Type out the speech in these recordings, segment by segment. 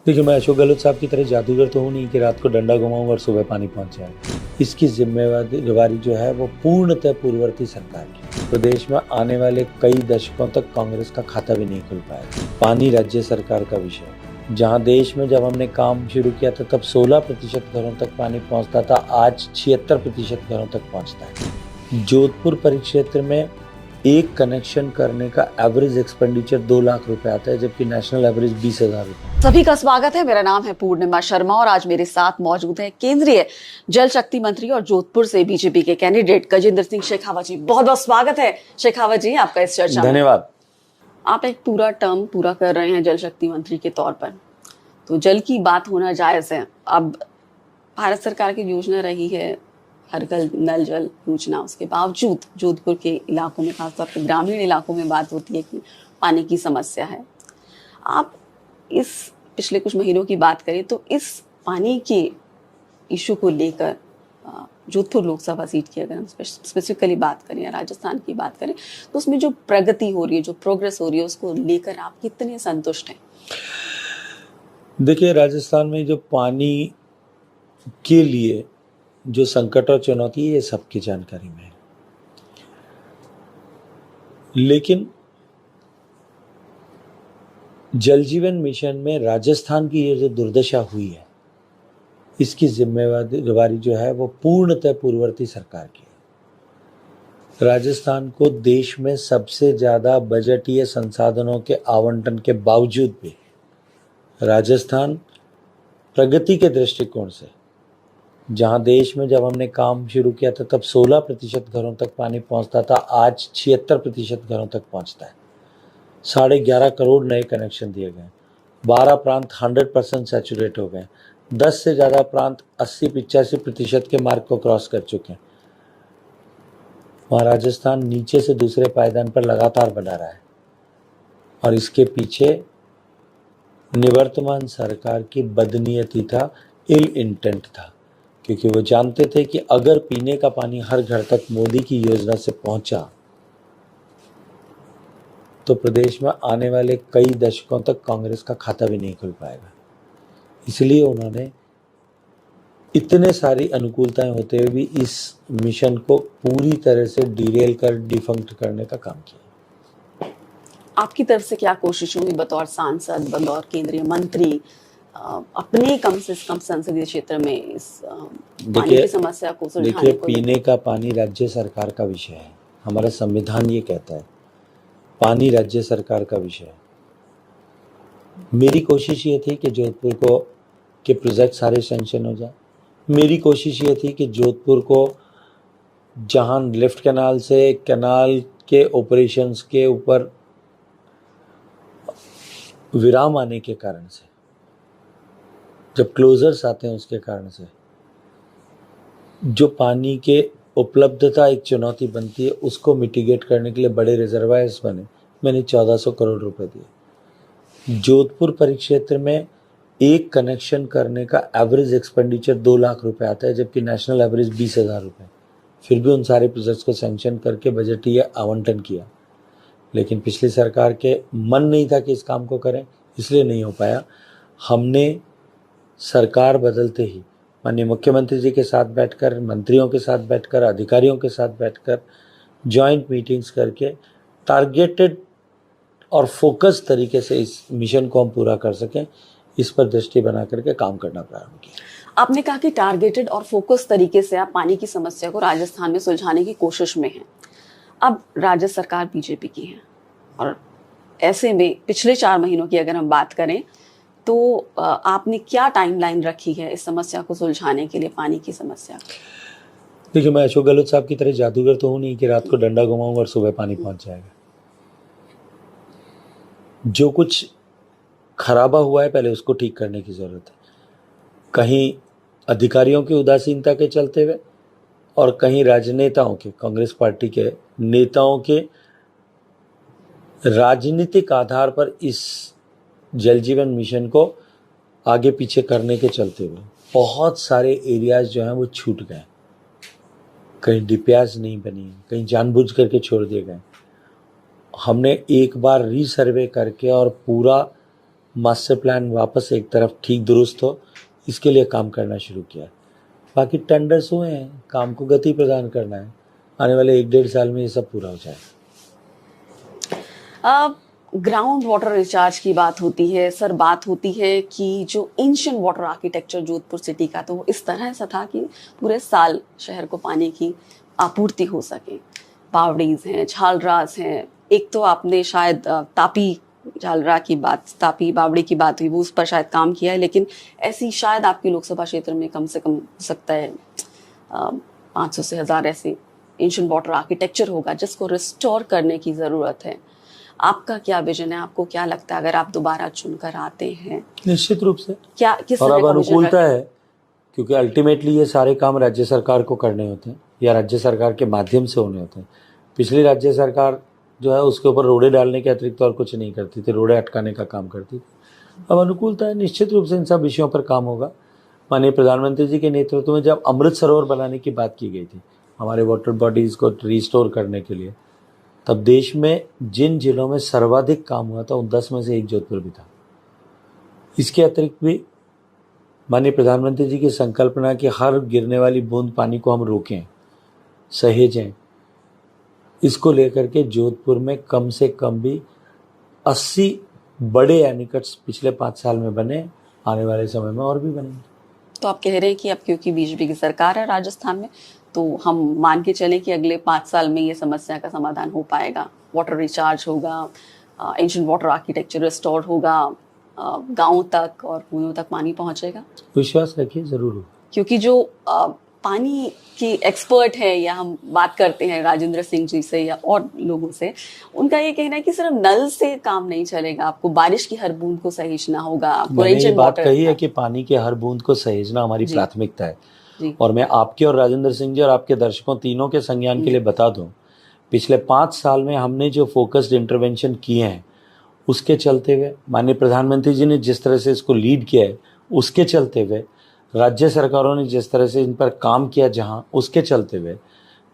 देखिए, मैं अशोक गहलोत साहब की तरह जादूगर तो हूँ नहीं कि रात को डंडा घुमाऊं और सुबह पानी पहुंच जाए। इसकी जिम्मेदारी जो है वो पूर्णतः पूर्ववर्ती सरकार की। प्रदेश में आने वाले कई दशकों तक कांग्रेस का खाता भी नहीं खुल पाया। पानी राज्य सरकार का विषय है। जहां देश में जब हमने काम शुरू किया था तब 16% घरों तक पानी पहुंचता था, आज 76% घरों तक पहुंचता है। जोधपुर परिक्षेत्र में एक कनेक्शन करने का एवरेज एक्सपेंडिचर 2 लाख रुपए आता है, जबकि नेशनल एवरेज 20,000 रुपए। सभी का स्वागत है। मेरा नाम है पूर्णिमा शर्मा और आज मेरे साथ मौजूद है केंद्रीय जल शक्ति मंत्री और जोधपुर से बीजेपी के कैंडिडेट गजेंद्र सिंह शेखावत जी। बहुत बहुत स्वागत है शेखावत जी आपका इस चर्चा में। धन्यवाद। आप एक पूरा टर्म पूरा कर रहे हैं जल शक्ति मंत्री के तौर पर, तो जल की बात होना जायज है। अब भारत सरकार की योजना रही है हर घर नल जल योजना, उसके बावजूद जोधपुर के इलाकों में, खासतौर पर ग्रामीण इलाकों में बात होती है कि पानी की समस्या है। आप इस पिछले कुछ महीनों की बात करें तो इस पानी के इशू को लेकर जोधपुर लोकसभा सीट की अगर हम स्पेसिफिकली बात करें या राजस्थान की बात करें तो उसमें जो प्रगति हो रही है, जो प्रोग्रेस हो रही है, उसको लेकर आप कितने संतुष्ट हैं? देखिए, राजस्थान में जो पानी के लिए जो संकट और चुनौती है ये सबकी जानकारी में है, लेकिन जल जीवन मिशन में राजस्थान की ये जो दुर्दशा हुई है इसकी जिम्मेदारी जो है वो पूर्णतः पूर्ववर्ती सरकार की है। राजस्थान को देश में सबसे ज़्यादा बजटीय संसाधनों के आवंटन के बावजूद भी राजस्थान प्रगति के दृष्टिकोण से, जहां देश में जब हमने काम शुरू किया था तब 16% घरों तक पानी पहुंचता था, आज 76% घरों तक पहुंचता है। 11.5 करोड़ नए कनेक्शन दिए गए, 12 प्रांत 100% सैचुरेट हो गए, 10 से ज़्यादा प्रांत 80-85% के मार्क को क्रॉस कर चुके हैं। वहाँ राजस्थान नीचे से दूसरे पायदान पर लगातार बढ़ा रहा है और इसके पीछे निवर्तमान सरकार की बदनीयती था, इल इंटेंट था, क्योंकि वो जानते थे कि अगर पीने का पानी हर घर तक मोदी की योजना से पहुंचा तो प्रदेश में आने वाले कई दशकों तक कांग्रेस का खाता भी नहीं खुल पाएगा। इसलिए उन्होंने इतने सारी अनुकूलताएं होते हुए भी इस मिशन को पूरी तरह से डिरेल कर डिफंक्ट करने का काम किया। आपकी तरफ से क्या कोशिश होगी बतौर सांसद, बतौर केंद्रीय मंत्री, अपने कम से कम संसदीय क्षेत्र में इस पानी की समस्या को सुलझाने को? देखिए, पीने का पानी राज्य सरकार का विषय है। हमारा संविधान ये कहता है पानी राज्य सरकार का विषय है। मेरी कोशिश ये थी कि जोधपुर को के प्रोजेक्ट सारे सैंक्शन हो जाए। मेरी कोशिश ये थी कि जोधपुर को जहां लिफ्ट कैनाल से कैनाल के ऑपरेशंस के ऊपर विराम आने के कारण से, जब क्लोजर्स आते हैं उसके कारण से जो पानी के उपलब्धता एक चुनौती बनती है, उसको मिटिगेट करने के लिए बड़े रिजर्वायर्स बने। मैंने 1400 करोड़ रुपए दिए। जोधपुर परिक्षेत्र में एक कनेक्शन करने का एवरेज एक्सपेंडिचर 2 लाख रुपए आता है, जबकि नेशनल एवरेज 20,000 रुपए। फिर भी उन सारे प्रोजेक्ट्स को सैंक्शन करके बजटीय आवंटन किया, लेकिन पिछली सरकार के मन नहीं था कि इस काम को करें, इसलिए नहीं हो पाया। हमने सरकार बदलते ही माननीय मुख्यमंत्री जी के साथ बैठकर, मंत्रियों के साथ बैठकर, अधिकारियों के साथ बैठकर जॉइंट मीटिंग्स करके टारगेटेड और फोकस तरीके से इस मिशन को हम पूरा कर सकें, इस पर दृष्टि बना करके काम करना प्रारंभ किया। आपने कहा कि टारगेटेड और फोकस तरीके से आप पानी की समस्या को राजस्थान में सुलझाने की कोशिश में हैं। अब राज्य सरकार बीजेपी की है और ऐसे में पिछले 4 महीनों की अगर हम बात करें तो आपने क्या टाइमलाइन रखी है इस समस्या को सुलझाने के लिए, पानी की समस्या? देखिए, मैं अशोक गहलोत साहब की तरह जादूगर तो हूँ नहीं कि रात को डंडा घुमाऊं और सुबह पानी पहुंच जाएगा। जो कुछ खराबा हुआ है पहले उसको ठीक करने की जरूरत है। कहीं अधिकारियों की उदासीनता के चलते हुए और कहीं राजनेताओं के, कांग्रेस पार्टी के नेताओं के राजनीतिक आधार पर इस जल जीवन मिशन को आगे पीछे करने के चलते हुए बहुत सारे एरियाज जो हैं वो छूट गए। कहीं डीपीआर्स नहीं बनी, कहीं जानबूझ करके छोड़ दिए गए। हमने एक बार रीसर्वे करके और पूरा मास्टर प्लान वापस एक तरफ ठीक दुरुस्त हो, इसके लिए काम करना शुरू किया। बाकी टेंडर्स हुए हैं, काम को गति प्रदान करना है, आने वाले 1-1.5 साल में ये सब पूरा हो जाएगा। ग्राउंड वाटर रिचार्ज की बात होती है सर, बात होती है कि जो ancient water architecture Jodhpur city का, तो वो इस तरह से था कि पूरे साल शहर को पानी की आपूर्ति हो सके। बावड़ीज हैं, झालरास हैं, एक तो आपने शायद तापी झालरा की बात, तापी बावड़ी की बात हुई, वो उस पर शायद काम किया है, लेकिन ऐसी शायद आपके लोकसभा क्षेत्र में कम से कम हो सकता है 500 से 1000 ऐसे एंशिएंट वाटर आर्किटेक्चर होगा जिसको रिस्टोर करने की ज़रूरत है। आपका क्या विजन है, आपको क्या लगता है अगर आप दोबारा चुनकर आते हैं? निश्चित रूप से क्या किस और तरह अब का विजन अनुकूलता है, क्योंकि अल्टीमेटली ये सारे काम राज्य सरकार को करने होते हैं या राज्य सरकार के माध्यम से होने होते हैं। पिछली राज्य सरकार जो है उसके ऊपर रोड़े डालने के अतिरिक्त और कुछ नहीं करती थी, रोड़े अटकाने का काम करती थी। अब अनुकूलता है, निश्चित रूप से इन सब विषयों पर काम होगा। माननीय प्रधानमंत्री जी के नेतृत्व में जब अमृत सरोवर बनाने की बात की गई थी हमारे वाटर बॉडीज़ को रिस्टोर करने के लिए, तब देश में जिन जिलों में सर्वाधिक काम हुआ था उन 10 में से एक जोधपुर भी था। इसके अतिरिक्त भी माननीय प्रधानमंत्री जी की संकल्पना कि हर गिरने वाली बूंद पानी को हम रोकें, सहेजें, इसको लेकर के जोधपुर में कम से कम भी 80 बड़े एनीकट्स पिछले 5 साल में बने, आने वाले समय में और भी बनेंगे। तो आप कह रहे हैं कि अब क्योंकि बीजेपी की सरकार है राजस्थान में, तो हम मान के चलें कि अगले 5 साल में ये समस्या का समाधान हो पाएगा, वाटर रिचार्ज होगा, एंशिएंट वाटर आर्किटेक्चर रिस्टोर होगा, गाँव तक और कुएं तक पानी पहुंचेगा? विश्वास रखिए, जरूर हो। क्योंकि जो पानी की एक्सपर्ट है, या हम बात करते हैं राजेंद्र सिंह जी से या और लोगों से, उनका ये कहना है कि सिर्फ नल से काम नहीं चलेगा, आपको बारिश की हर बूंद को सहेजना होगा। मैंने ये बात कही है कि पानी के हर बूंद को सहेजना हमारी प्राथमिकता है। और मैं आपके और राजेंद्र सिंह जी और आपके दर्शकों तीनों के संज्ञान के लिए बता दूं, पिछले 5 साल में हमने जो फोकस्ड इंटरवेंशन किए हैं उसके चलते हुए, माननीय प्रधानमंत्री जी ने जिस तरह से इसको लीड किया है उसके चलते हुए, राज्य सरकारों ने जिस तरह से इन पर काम किया जहां, उसके चलते हुए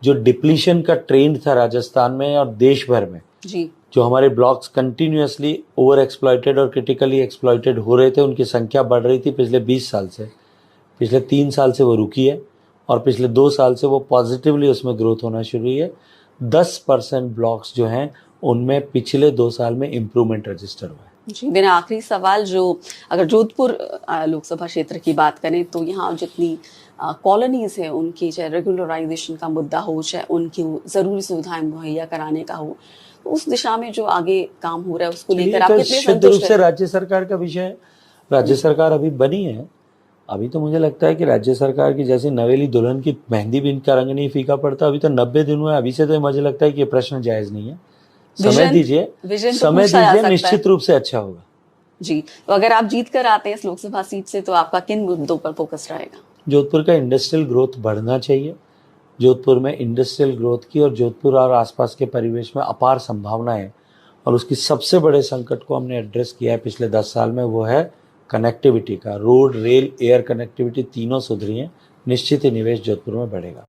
जो डिप्लीशन का ट्रेंड था राजस्थान में और देश भर में जी, जो हमारे ब्लॉक्स कंटिन्यूअसली ओवर एक्सप्लॉइटेड और क्रिटिकली एक्सप्लॉइटेड हो रहे थे, उनकी संख्या बढ़ रही थी पिछले 20 साल से। पिछले 3 साल से वो रुकी है और पिछले 2 साल से वो पॉजिटिवली उसमें ग्रोथ होना शुरू हुई है। 10% ब्लॉक्स जो हैं उनमें पिछले 2 साल में इम्प्रूवमेंट रजिस्टर हुआ है। जी, मेरा आखिरी सवाल, जो अगर जोधपुर लोकसभा क्षेत्र की बात करें तो यहाँ जितनी कॉलोनीज है उनकी चाहे रेगुलराइजेशन का मुद्दा हो, चाहे उनकी ज़रूरी सुविधाएं मुहैया कराने का हो, तो उस दिशा में जो आगे काम हो रहा है उसको लेकर आप कितने संतुष्ट रूप से राज्य सरकार का विषय है। राज्य सरकार अभी बनी है, अभी तो मुझे लगता है कि राज्य सरकार की जैसे नवेली दुल्हन की मेहंदी भी इनका रंग नहीं फीका पड़ता। अभी तो 90 दिन हुए, अभी से तो मुझे लगता है कि ये प्रश्न जायज नहीं है। समय दीजिए, समय दीजिए, निश्चित रूप से अच्छा होगा। जी, तो अगर आप जीत कर आते हैं इस लोकसभा सीट से तो आपका किन मुद्दों पर फोकस रहेगा? जोधपुर का इंडस्ट्रियल ग्रोथ बढ़ना चाहिए। जोधपुर में इंडस्ट्रियल ग्रोथ की और जोधपुर और आसपास के परिवेश में अपार संभावनाएं, और उसकी सबसे बड़े संकट को हमने एड्रेस किया है पिछले 10 साल में, वो है कनेक्टिविटी का। रोड, रेल, एयर कनेक्टिविटी तीनों सुधरी हैं। निश्चित ही निवेश जोधपुर में बढ़ेगा।